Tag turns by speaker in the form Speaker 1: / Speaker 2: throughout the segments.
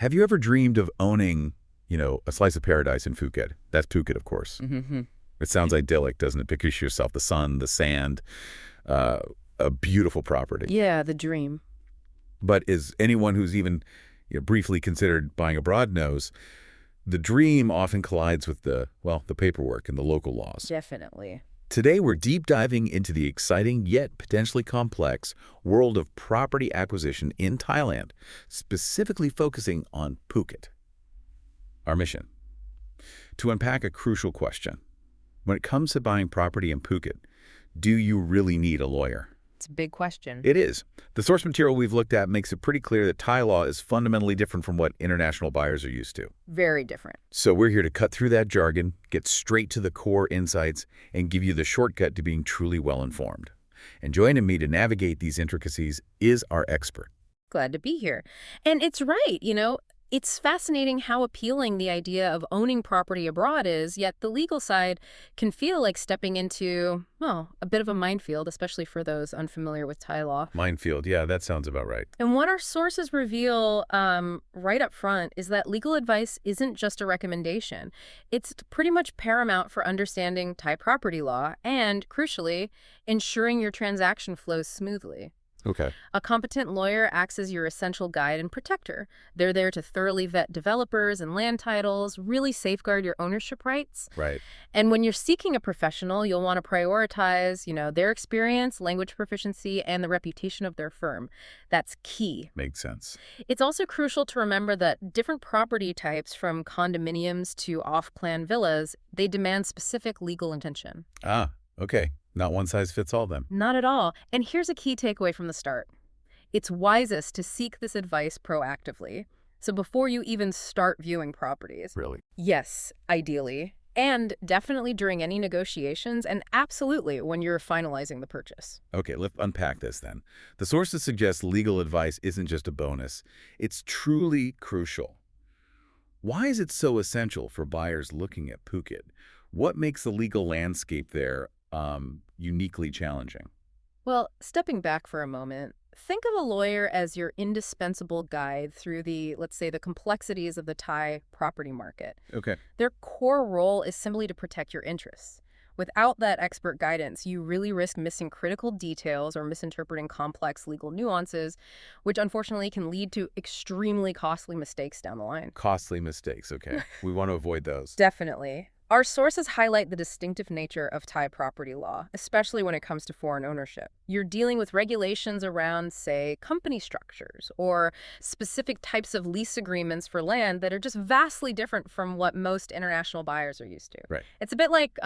Speaker 1: Have you ever dreamed of owning, a slice of paradise in Phuket? That's Phuket, of course.
Speaker 2: Mm-hmm.
Speaker 1: It sounds idyllic, doesn't it? Picture yourself, the sun, the sand, uh, a beautiful property.
Speaker 2: Yeah, the dream.
Speaker 1: But as anyone who's even briefly considered buying abroad knows, the dream often collides with the paperwork and the local laws.
Speaker 2: Definitely.
Speaker 1: Today, we're deep diving into the exciting yet potentially complex world of property acquisition in Thailand, specifically focusing on Phuket. Our mission: to unpack a crucial question. When it comes to buying property in Phuket, do you really need a lawyer?
Speaker 2: It's a big question.
Speaker 1: It is. The source material we've looked at makes it pretty clear that Thai law is fundamentally different from what international buyers are used to.
Speaker 2: Very different.
Speaker 1: So we're here to cut through that jargon, get straight to the core insights, and give you the shortcut to being truly well-informed. And joining me to navigate these intricacies is our expert.
Speaker 2: Glad to be here. And it's right, it's fascinating how appealing the idea of owning property abroad is, yet the legal side can feel like stepping into, well, a bit of a minefield, especially for those unfamiliar with Thai law.
Speaker 1: Minefield, yeah, that sounds about right.
Speaker 2: And what our sources reveal right up front is that legal advice isn't just a recommendation. It's pretty much paramount for understanding Thai property law and, crucially, ensuring your transaction flows smoothly.
Speaker 1: Okay.
Speaker 2: A competent lawyer acts as your essential guide and protector. They're there to thoroughly vet developers and land titles, really safeguard your ownership rights.
Speaker 1: Right.
Speaker 2: And when you're seeking a professional, you'll want to prioritize, their experience, language proficiency, and the reputation of their firm. That's key.
Speaker 1: Makes sense.
Speaker 2: It's also crucial to remember that different property types, from condominiums to off-plan villas, they demand specific legal attention.
Speaker 1: Ah, okay. Not one size fits all then.
Speaker 2: Not at all. And here's a key takeaway from the start. It's wisest to seek this advice proactively. So before you even start viewing properties.
Speaker 1: Really?
Speaker 2: Yes, ideally. And definitely during any negotiations, and absolutely when you're finalizing the purchase.
Speaker 1: Okay, let's unpack this then. The sources suggest legal advice isn't just a bonus. It's truly crucial. Why is it so essential for buyers looking at Phuket? What makes the legal landscape there uniquely challenging?
Speaker 2: Well, stepping back for a moment, think of a lawyer as your indispensable guide through let's say, the complexities of the Thai property market.
Speaker 1: Okay.
Speaker 2: Their core role is simply to protect your interests. Without that expert guidance, you really risk missing critical details or misinterpreting complex legal nuances, which unfortunately can lead to extremely costly mistakes down the line.
Speaker 1: Costly mistakes, okay. We want to avoid those.
Speaker 2: Definitely. Our sources highlight the distinctive nature of Thai property law, especially when it comes to foreign ownership. You're dealing with regulations around, say, company structures or specific types of lease agreements for land that are just vastly different from what most international buyers are used to.
Speaker 1: Right.
Speaker 2: It's a bit like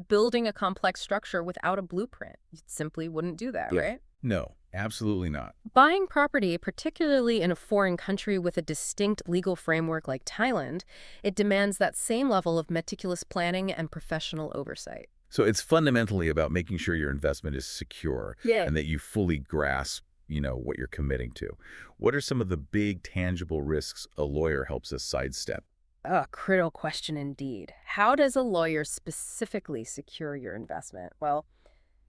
Speaker 2: building a complex structure without a blueprint. You simply wouldn't do that, right?
Speaker 1: No, absolutely not.
Speaker 2: Buying property, particularly in a foreign country with a distinct legal framework like Thailand, it demands that same level of meticulous planning and professional oversight.
Speaker 1: So it's fundamentally about making sure your investment is secure and that you fully grasp, what you're committing to. What are some of the big tangible risks a lawyer helps us sidestep?
Speaker 2: A critical question indeed. How does a lawyer specifically secure your investment? Well,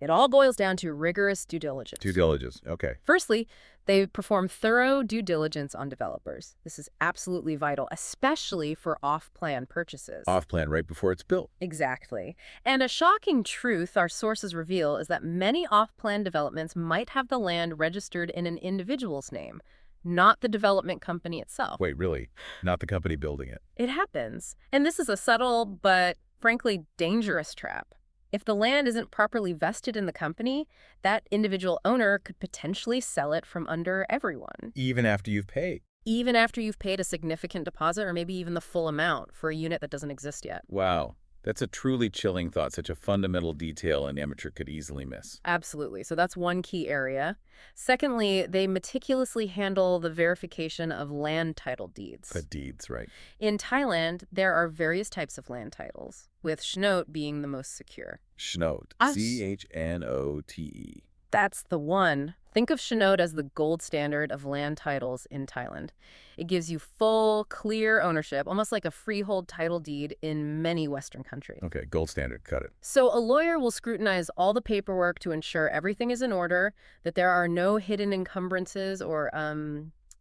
Speaker 2: it all boils down to rigorous due diligence.
Speaker 1: Due diligence, okay.
Speaker 2: Firstly, they perform thorough due diligence on developers. This is absolutely vital, especially for off-plan purchases.
Speaker 1: Off-plan right before it's built.
Speaker 2: Exactly. And a shocking truth our sources reveal is that many off-plan developments might have the land registered in an individual's name, not the development company itself.
Speaker 1: Wait, really? Not the company building it?
Speaker 2: It happens. And this is a subtle but, frankly, dangerous trap. If the land isn't properly vested in the company, that individual owner could potentially sell it from under everyone.
Speaker 1: Even after you've paid?
Speaker 2: Even after you've paid a significant deposit or maybe even the full amount for a unit that doesn't exist yet.
Speaker 1: Wow. That's a truly chilling thought, such a fundamental detail an amateur could easily miss.
Speaker 2: Absolutely. So that's one key area. Secondly, they meticulously handle the verification of land title deeds.
Speaker 1: The deeds, right.
Speaker 2: In Thailand, there are various types of land titles, with Chnot being the most secure.
Speaker 1: Chnot. C-H-N-O-T-E.
Speaker 2: That's the one. Think of Chnot as the gold standard of land titles in Thailand. It gives you full, clear ownership, almost like a freehold title deed in many Western countries.
Speaker 1: Okay, gold standard, cut it.
Speaker 2: So a lawyer will scrutinize all the paperwork to ensure everything is in order, that there are no hidden encumbrances or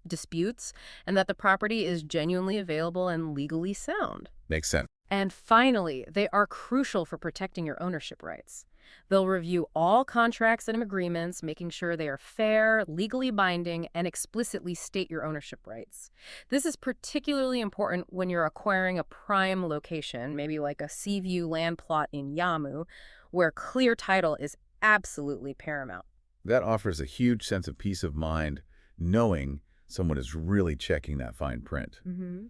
Speaker 2: disputes, and that the property is genuinely available and legally sound.
Speaker 1: Makes sense.
Speaker 2: And finally, they are crucial for protecting your ownership rights. They'll review all contracts and agreements, making sure they are fair, legally binding, and explicitly state your ownership rights. This is particularly important when you're acquiring a prime location, maybe like a sea view land plot in Yamu, where clear title is absolutely paramount.
Speaker 1: That offers a huge sense of peace of mind, knowing someone is really checking that fine print.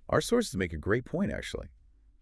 Speaker 1: Our sources make a great point, actually.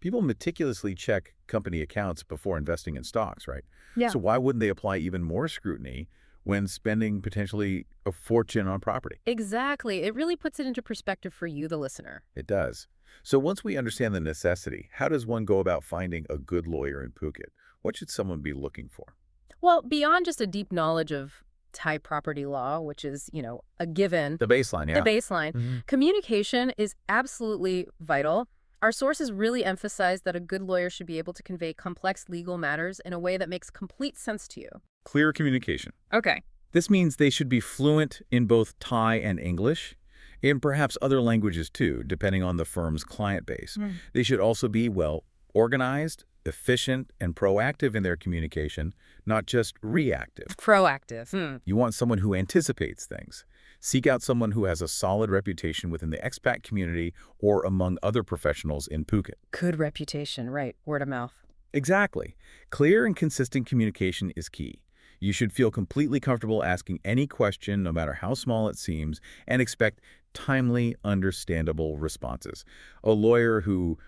Speaker 1: People meticulously check company accounts before investing in stocks, right?
Speaker 2: Yeah.
Speaker 1: So why wouldn't they apply even more scrutiny when spending potentially a fortune on property?
Speaker 2: Exactly. It really puts it into perspective for you, the listener.
Speaker 1: It does. So once we understand the necessity, how does one go about finding a good lawyer in Phuket? What should someone be looking for?
Speaker 2: Well, beyond just a deep knowledge of Thai property law, which is, a given,
Speaker 1: The baseline,
Speaker 2: the
Speaker 1: yeah.
Speaker 2: baseline, communication is absolutely vital. Our sources really emphasize that a good lawyer should be able to convey complex legal matters in a way that makes complete sense to you.
Speaker 1: Clear communication.
Speaker 2: Okay.
Speaker 1: This means they should be fluent in both Thai and English, and perhaps other languages too, depending on the firm's client base. They should also be, well, organized, efficient, and proactive in their communication, not just reactive.
Speaker 2: Proactive.
Speaker 1: You want someone who anticipates things. Seek out someone who has a solid reputation within the expat community or among other professionals in Phuket.
Speaker 2: Good reputation, right. Word of mouth.
Speaker 1: Exactly. Clear and consistent communication is key. You should feel completely comfortable asking any question, no matter how small it seems, and expect timely, understandable responses. A lawyer who,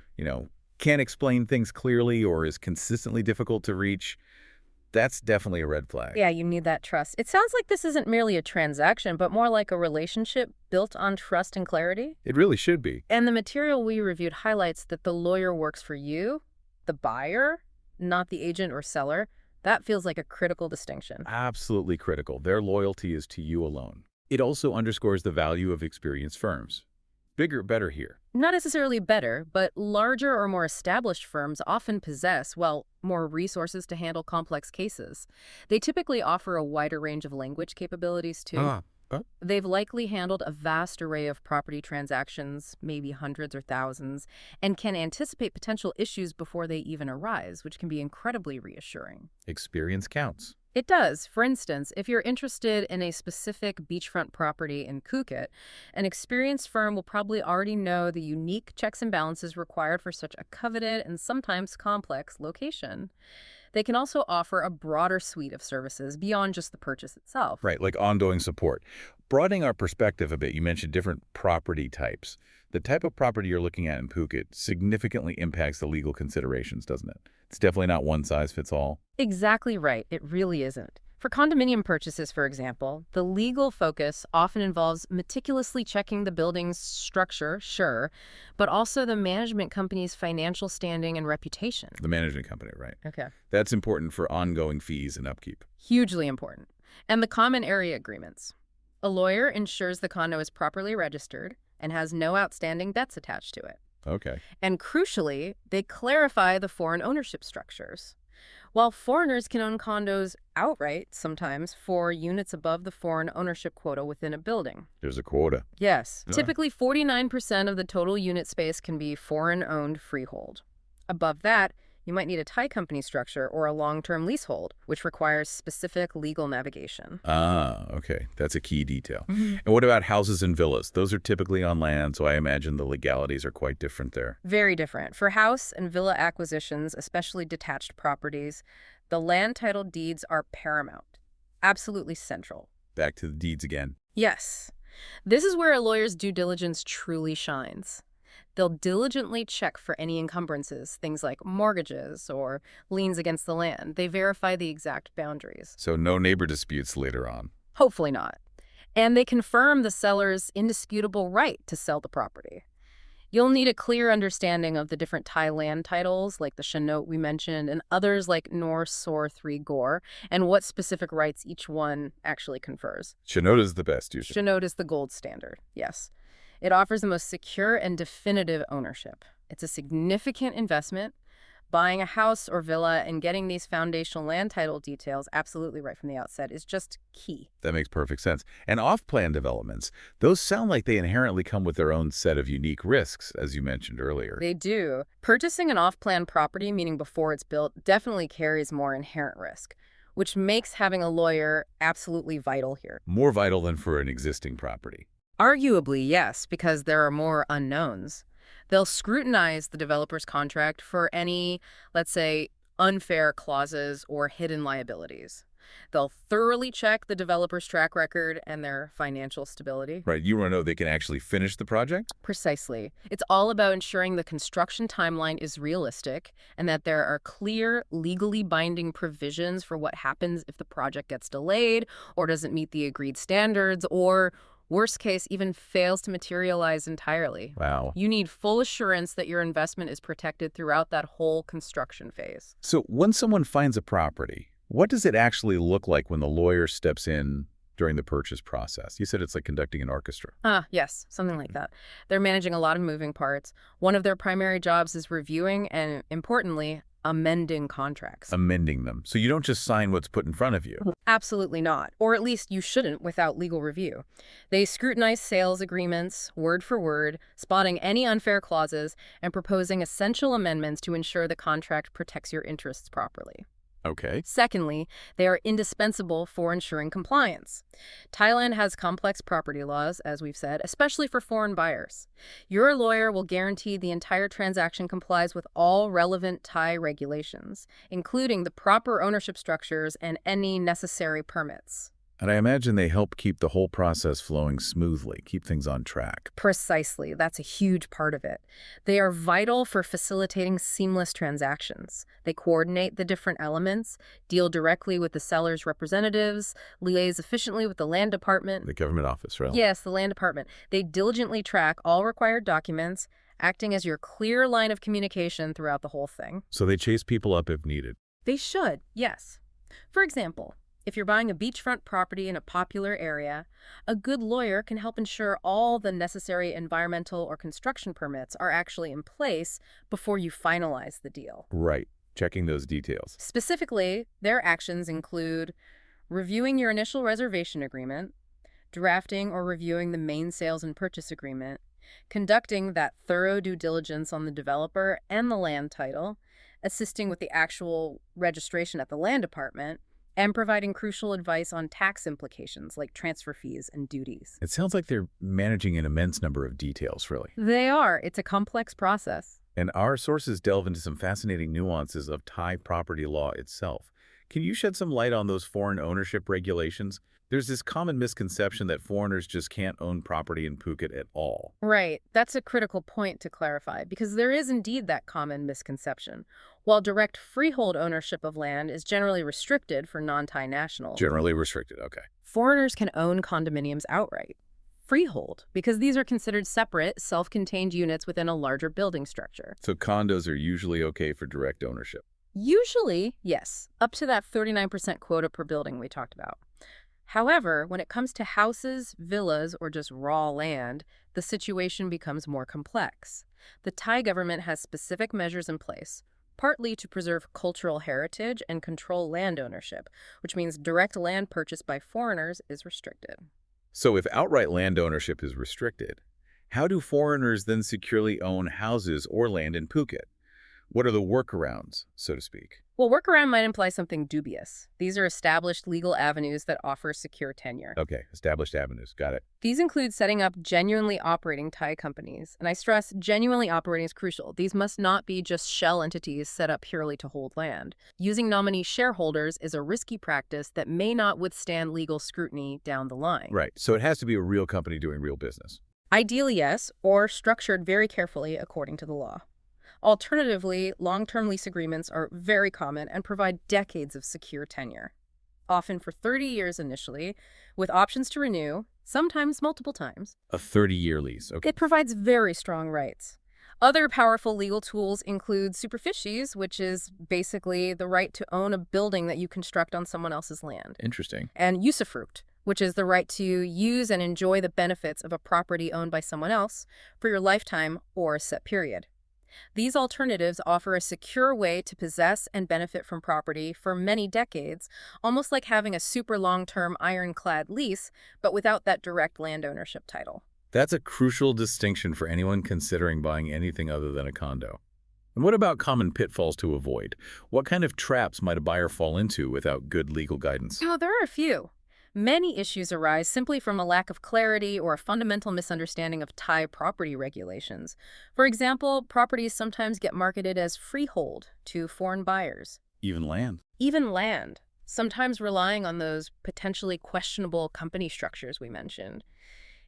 Speaker 1: can't explain things clearly or is consistently difficult to reach, that's definitely a red flag.
Speaker 2: Yeah, you need that trust. It sounds like this isn't merely a transaction, but more like a relationship built on trust and clarity.
Speaker 1: It really should be.
Speaker 2: And the material we reviewed highlights that the lawyer works for you, the buyer, not the agent or seller. That feels like a critical distinction.
Speaker 1: Absolutely critical. Their loyalty is to you alone. It also underscores the value of experienced firms. Bigger, better here.
Speaker 2: Not necessarily better, but larger or more established firms often possess, more resources to handle complex cases. They typically offer a wider range of language capabilities, too. They've likely handled a vast array of property transactions, maybe hundreds or thousands, and can anticipate potential issues before they even arise, which can be incredibly reassuring.
Speaker 1: Experience counts.
Speaker 2: It does. For instance, if you're interested in a specific beachfront property in Phuket, an experienced firm will probably already know the unique checks and balances required for such a coveted and sometimes complex location. They can also offer a broader suite of services beyond just the purchase itself.
Speaker 1: Right, like ongoing support. Broadening our perspective a bit, you mentioned different property types. The type of property you're looking at in Phuket significantly impacts the legal considerations, doesn't it? It's definitely not one size fits all.
Speaker 2: Exactly right. It really isn't. For condominium purchases, for example, the legal focus often involves meticulously checking the building's structure, sure, but also the management company's financial standing and reputation.
Speaker 1: The management company, right?
Speaker 2: Okay.
Speaker 1: That's important for ongoing fees and upkeep.
Speaker 2: Hugely important. And the common area agreements. A lawyer ensures the condo is properly registered and has no outstanding debts attached to it.
Speaker 1: Okay.
Speaker 2: And crucially, they clarify the foreign ownership structures. While foreigners can own condos outright sometimes for units above the foreign ownership quota within a building.
Speaker 1: There's a quota.
Speaker 2: Yes.
Speaker 1: Yeah.
Speaker 2: Typically, 49% of the total unit space can be foreign-owned freehold. Above that, you might need a Thai company structure or a long-term leasehold, which requires specific legal navigation.
Speaker 1: Ah, okay. That's a key detail. And what about houses and villas? Those are typically on land, so I imagine the legalities are quite different there.
Speaker 2: Very different. For house and villa acquisitions, especially detached properties, the land title deeds are paramount. Absolutely central.
Speaker 1: Back to the deeds again.
Speaker 2: Yes. This is where a lawyer's due diligence truly shines. They'll diligently check for any encumbrances, things like mortgages or liens against the land. They verify the exact boundaries.
Speaker 1: So no neighbor disputes later on.
Speaker 2: Hopefully not. And they confirm the seller's indisputable right to sell the property. You'll need a clear understanding of the different Thai land titles, like the Shanot we mentioned, and others like Nor Sor 3 Gor, and what specific rights each one actually confers.
Speaker 1: Shanot is the best, usually.
Speaker 2: Shanot is the gold standard, yes. It offers the most secure and definitive ownership. It's a significant investment, Buying a house or villa and getting these foundational land title details absolutely right from the outset is just key.
Speaker 1: That makes perfect sense. And off-plan developments, those sound like they inherently come with their own set of unique risks, as you mentioned earlier.
Speaker 2: They do. Purchasing an off-plan property, meaning before it's built, definitely carries more inherent risk, which makes having a lawyer absolutely vital here.
Speaker 1: More vital than for an existing property.
Speaker 2: Arguably, yes, because there are more unknowns. They'll scrutinize the developer's contract for any, let's say, unfair clauses or hidden liabilities. They'll thoroughly check the developer's track record and their financial stability.
Speaker 1: Right, you want to know they can actually finish the project?
Speaker 2: Precisely. It's all about ensuring the construction timeline is realistic and that there are clear, legally binding provisions for what happens if the project gets delayed or doesn't meet the agreed standards or, worst case, even fails to materialize entirely.
Speaker 1: Wow.
Speaker 2: You need full assurance that your investment is protected throughout that whole construction phase.
Speaker 1: So when someone finds a property, what does it actually look like when the lawyer steps in during the purchase process? You said it's like conducting an orchestra.
Speaker 2: Yes, something like that. They're managing a lot of moving parts. One of their primary jobs is reviewing and, importantly, amending contracts.
Speaker 1: Amending them. So you don't just sign what's put in front of you.
Speaker 2: Absolutely not. Or at least you shouldn't without legal review. They scrutinize sales agreements, word for word, spotting any unfair clauses, and proposing essential amendments to ensure the contract protects your interests properly.
Speaker 1: Okay.
Speaker 2: Secondly, they are indispensable for ensuring compliance. Thailand has complex property laws, as we've said, especially for foreign buyers. Your lawyer will guarantee the entire transaction complies with all relevant Thai regulations, including the proper ownership structures and any necessary permits.
Speaker 1: And I imagine they help keep the whole process flowing smoothly, keep things on track.
Speaker 2: Precisely. That's a huge part of it. They are vital for facilitating seamless transactions. They coordinate the different elements, deal directly with the seller's representatives, liaise efficiently with the land department.
Speaker 1: The government office, right?
Speaker 2: Yes, the land department. They diligently track all required documents, acting as your clear line of communication throughout the whole thing.
Speaker 1: So they chase people up if needed.
Speaker 2: They should, yes. For example, if you're buying a beachfront property in a popular area, a good lawyer can help ensure all the necessary environmental or construction permits are actually in place before you finalize the deal.
Speaker 1: Right. Checking those details.
Speaker 2: Specifically, their actions include reviewing your initial reservation agreement, drafting or reviewing the main sales and purchase agreement, conducting that thorough due diligence on the developer and the land title, assisting with the actual registration at the land department, and providing crucial advice on tax implications like transfer fees and duties.
Speaker 1: It sounds like they're managing an immense number of details, really.
Speaker 2: They are. It's a complex process.
Speaker 1: And our sources delve into some fascinating nuances of Thai property law itself. Can you shed some light on those foreign ownership regulations? There's this common misconception that foreigners just can't own property in Phuket at all.
Speaker 2: Right. That's a critical point to clarify, because there is indeed that common misconception. While direct freehold ownership of land is generally restricted for non-Thai nationals,
Speaker 1: Generally restricted, okay.
Speaker 2: foreigners can own condominiums outright. Freehold, because these are considered separate, self-contained units within a larger building structure.
Speaker 1: So condos are usually okay for direct ownership.
Speaker 2: Usually, yes, up to that 39% quota per building we talked about. However, when it comes to houses, villas, or just raw land, the situation becomes more complex. The Thai government has specific measures in place, partly to preserve cultural heritage and control land ownership, which means direct land purchase by foreigners is restricted.
Speaker 1: So if outright land ownership is restricted, how do foreigners then securely own houses or land in Phuket? What are the workarounds, so to speak?
Speaker 2: Well, workaround might imply something dubious. These are established legal avenues that offer secure tenure.
Speaker 1: Okay, established avenues. Got it.
Speaker 2: These include setting up genuinely operating Thai companies. And I stress, genuinely operating is crucial. These must not be just shell entities set up purely to hold land. Using nominee shareholders is a risky practice that may not withstand legal scrutiny down the line.
Speaker 1: Right. So it has to be a real company doing real business.
Speaker 2: Ideally, yes, or structured very carefully according to the law. Alternatively, long-term lease agreements are very common and provide decades of secure tenure, often for 30 years initially, with options to renew, sometimes multiple times.
Speaker 1: A 30-year lease. Okay.
Speaker 2: It provides very strong rights. Other powerful legal tools include superficies, which is basically the right to own a building that you construct on someone else's land,
Speaker 1: Interesting.
Speaker 2: and usufruct, which is the right to use and enjoy the benefits of a property owned by someone else for your lifetime or a set period. These alternatives offer a secure way to possess and benefit from property for many decades, almost like having a super long-term ironclad lease, but without that direct land ownership title.
Speaker 1: That's a crucial distinction for anyone considering buying anything other than a condo. And what about common pitfalls to avoid? What kind of traps might a buyer fall into without good legal guidance?
Speaker 2: Oh, there are a few. Many issues arise simply from a lack of clarity or a fundamental misunderstanding of Thai property regulations. For example, properties sometimes get marketed as freehold to foreign buyers.
Speaker 1: Even land.
Speaker 2: Even land, sometimes relying on those potentially questionable company structures we mentioned.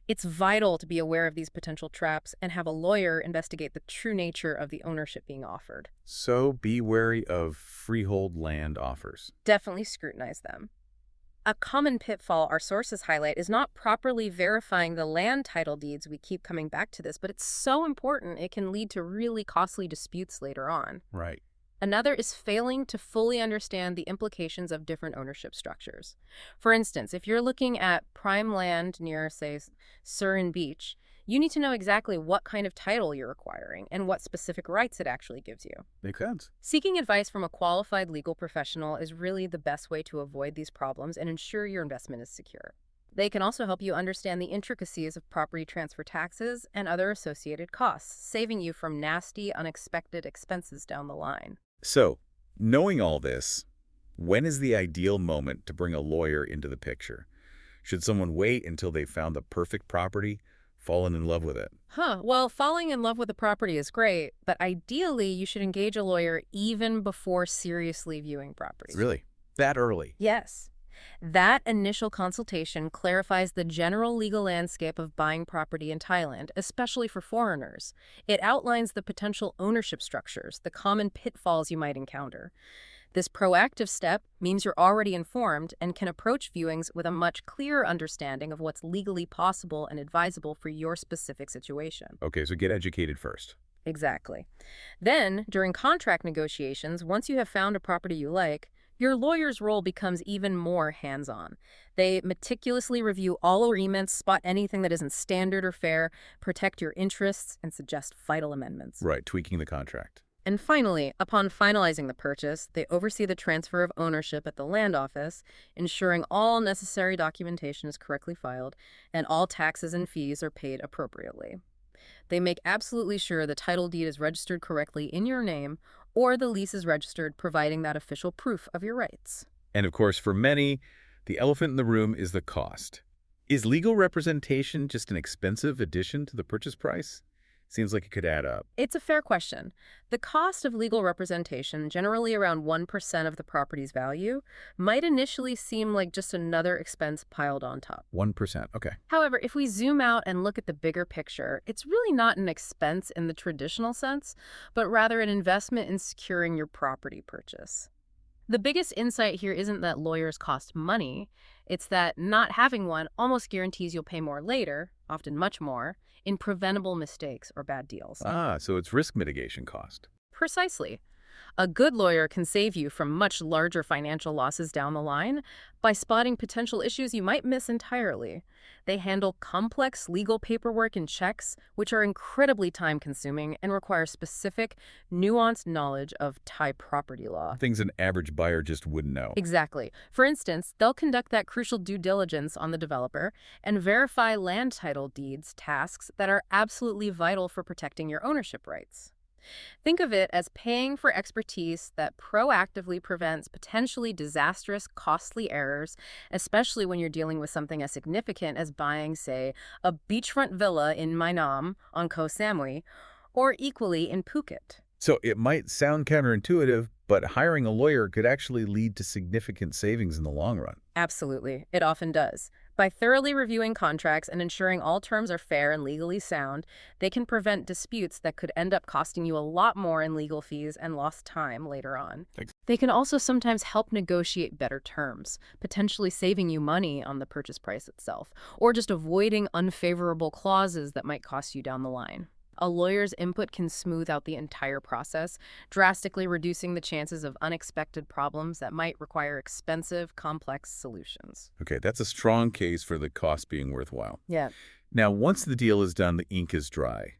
Speaker 2: It's vital to be aware of these potential traps and have a lawyer investigate the true nature of the ownership being offered.
Speaker 1: So be wary of freehold land offers.
Speaker 2: Definitely scrutinize them. A common pitfall our sources highlight is not properly verifying the land title deeds. We keep coming back to this, but it's so important it can lead to really costly disputes later on.
Speaker 1: Right.
Speaker 2: Another is failing to fully understand the implications of different ownership structures. For instance, if you're looking at prime land near, say, Surin Beach, you need to know exactly what kind of title you're acquiring and what specific rights it actually gives you.
Speaker 1: Makes sense.
Speaker 2: Seeking advice from a qualified legal professional is really the best way to avoid these problems and ensure your investment is secure. They can also help you understand the intricacies of property transfer taxes and other associated costs, saving you from nasty, unexpected expenses down the line.
Speaker 1: So, knowing all this, when is the ideal moment to bring a lawyer into the picture? Should someone wait until they found the perfect property, fallen in love with it?
Speaker 2: Well, falling in love with a property is great, but ideally you should engage a lawyer even before seriously viewing properties.
Speaker 1: Really? That early?
Speaker 2: Yes. That initial consultation clarifies the general legal landscape of buying property in Thailand, especially for foreigners. It outlines the potential ownership structures, the common pitfalls you might encounter. This proactive step means you're already informed and can approach viewings with a much clearer understanding of what's legally possible and advisable for your specific situation.
Speaker 1: Okay, so get educated first.
Speaker 2: Exactly. Then, during contract negotiations, once you have found a property you like, your lawyer's role becomes even more hands-on. They meticulously review all agreements, spot anything that isn't standard or fair, protect your interests, and suggest vital amendments.
Speaker 1: Right, tweaking the contract.
Speaker 2: And finally, upon finalizing the purchase, they oversee the transfer of ownership at the land office, ensuring all necessary documentation is correctly filed and all taxes and fees are paid appropriately. They make absolutely sure the title deed is registered correctly in your name or the lease is registered, providing that official proof of your rights.
Speaker 1: And of course, for many, the elephant in the room is the cost. Is legal representation just an expensive addition to the purchase price? Seems like it could add up.
Speaker 2: It's a fair question. The cost of legal representation, generally around 1% of the property's value, might initially seem like just another expense piled on top.
Speaker 1: 1%, okay.
Speaker 2: However, if we zoom out and look at the bigger picture, it's really not an expense in the traditional sense, but rather an investment in securing your property purchase. The biggest insight here isn't that lawyers cost money, it's that not having one almost guarantees you'll pay more later, often much more, in preventable mistakes or bad deals.
Speaker 1: So it's risk mitigation cost.
Speaker 2: Precisely. A good lawyer can save you from much larger financial losses down the line by spotting potential issues you might miss entirely. They handle complex legal paperwork and checks, which are incredibly time-consuming and require specific, nuanced knowledge of Thai property law.
Speaker 1: Things an average buyer just wouldn't know.
Speaker 2: Exactly. For instance, they'll conduct that crucial due diligence on the developer and verify land title deeds tasks that are absolutely vital for protecting your ownership rights. Think of it as paying for expertise that proactively prevents potentially disastrous, costly errors, especially when you're dealing with something as significant as buying, say, a beachfront villa in Mai Nam on Koh Samui, or equally in Phuket.
Speaker 1: So it might sound counterintuitive, but hiring a lawyer could actually lead to significant savings in the long run.
Speaker 2: Absolutely. It often does. By thoroughly reviewing contracts and ensuring all terms are fair and legally sound, they can prevent disputes that could end up costing you a lot more in legal fees and lost time later on.
Speaker 1: Thanks.
Speaker 2: They can also sometimes help negotiate better terms, potentially saving you money on the purchase price itself, or just avoiding unfavorable clauses that might cost you down the line. A lawyer's input can smooth out the entire process, drastically reducing the chances of unexpected problems that might require expensive, complex solutions.
Speaker 1: Okay, that's a strong case for the cost being worthwhile.
Speaker 2: Yeah.
Speaker 1: Now, once the deal is done, the ink is dry.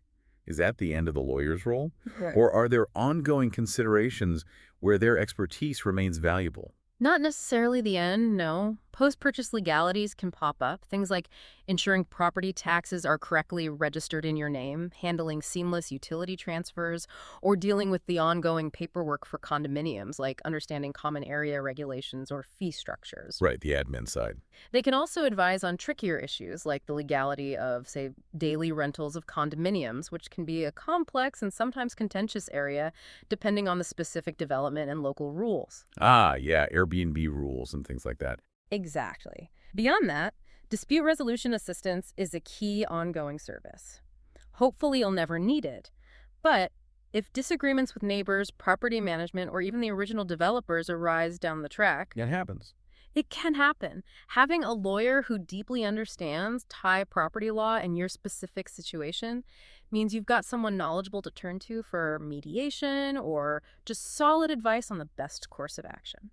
Speaker 1: Is that the end of the lawyer's role?
Speaker 2: Right.
Speaker 1: Or are there ongoing considerations where their expertise remains valuable?
Speaker 2: Not necessarily the end, no. Post-purchase legalities can pop up. Things like ensuring property taxes are correctly registered in your name, handling seamless utility transfers, or dealing with the ongoing paperwork for condominiums, like understanding common area regulations or fee structures.
Speaker 1: Right, the admin side.
Speaker 2: They can also advise on trickier issues like the legality of, say, daily rentals of condominiums, which can be a complex and sometimes contentious area depending on the specific development and local rules.
Speaker 1: Ah, yeah, Airbnb rules and things like that.
Speaker 2: Exactly. Beyond that, dispute resolution assistance is a key ongoing service. Hopefully, you'll never need it. But if disagreements with neighbors, property management, or even the original developers arise down the track,
Speaker 1: It happens.
Speaker 2: it can happen. Having a lawyer who deeply understands Thai property law and your specific situation means you've got someone knowledgeable to turn to for mediation or just solid advice on the best course of action.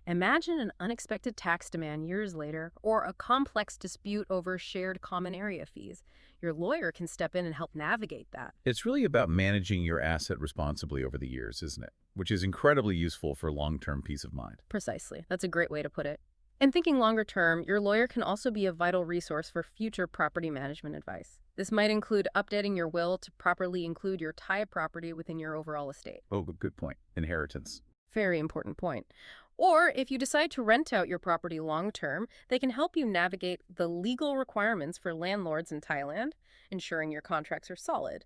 Speaker 2: Imagine an unexpected tax demand years later or a complex dispute over shared common area fees. Your lawyer can step in and help navigate that.
Speaker 1: It's really about managing your asset responsibly over the years, isn't it? Which is incredibly useful for long-term peace of mind.
Speaker 2: Precisely. That's a great way to put it. And thinking longer term, your lawyer can also be a vital resource for future property management advice. This might include updating your will to properly include your Thai property within your overall estate.
Speaker 1: Oh, good point. Inheritance.
Speaker 2: Very important point. Or if you decide to rent out your property long term, they can help you navigate the legal requirements for landlords in Thailand, ensuring your contracts are solid.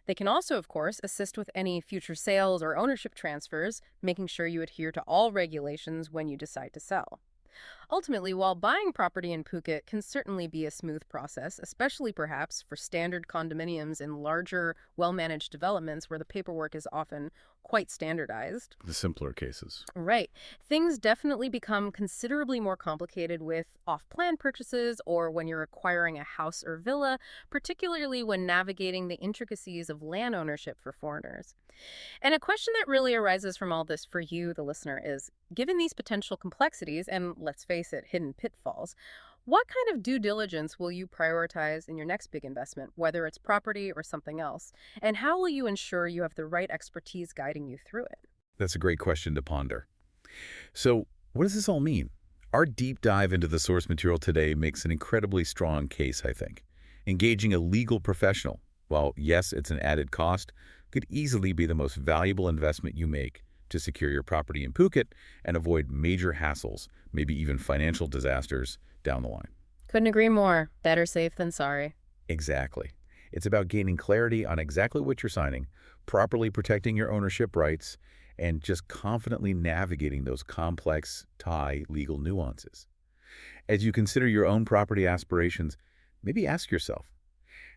Speaker 2: They can also, of course, assist with any future sales or ownership transfers, making sure you adhere to all regulations when you decide to sell. Ultimately, while buying property in Phuket can certainly be a smooth process, especially perhaps for standard condominiums in larger, well-managed developments where the paperwork is often quite standardized.
Speaker 1: The simpler cases.
Speaker 2: Right. Things definitely become considerably more complicated with off-plan purchases or when you're acquiring a house or villa, particularly when navigating the intricacies of land ownership for foreigners. And a question that really arises from all this for you, the listener, is given these potential complexities and, let's face it, hidden pitfalls, what kind of due diligence will you prioritize in your next big investment, whether it's property or something else? And how will you ensure you have the right expertise guiding you through it?
Speaker 1: That's a great question to ponder. So, what does this all mean? Our deep dive into the source material today makes an incredibly strong case, I think. Engaging a legal professional, while yes, it's an added cost, could easily be the most valuable investment you make to secure your property in Phuket and avoid major hassles, maybe even financial disasters down the line.
Speaker 2: Couldn't agree more. Better safe than sorry.
Speaker 1: Exactly. It's about gaining clarity on exactly what you're signing, properly protecting your ownership rights, and just confidently navigating those complex Thai legal nuances. As you consider your own property aspirations, maybe ask yourself,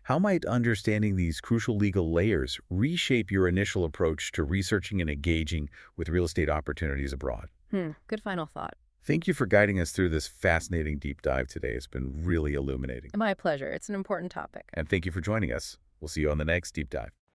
Speaker 1: how might understanding these crucial legal layers reshape your initial approach to researching and engaging with real estate opportunities abroad?
Speaker 2: Good final thought.
Speaker 1: Thank you for guiding us through this fascinating deep dive today. It's been really illuminating.
Speaker 2: My pleasure. It's an important topic.
Speaker 1: And thank you for joining us. We'll see you on the next deep dive.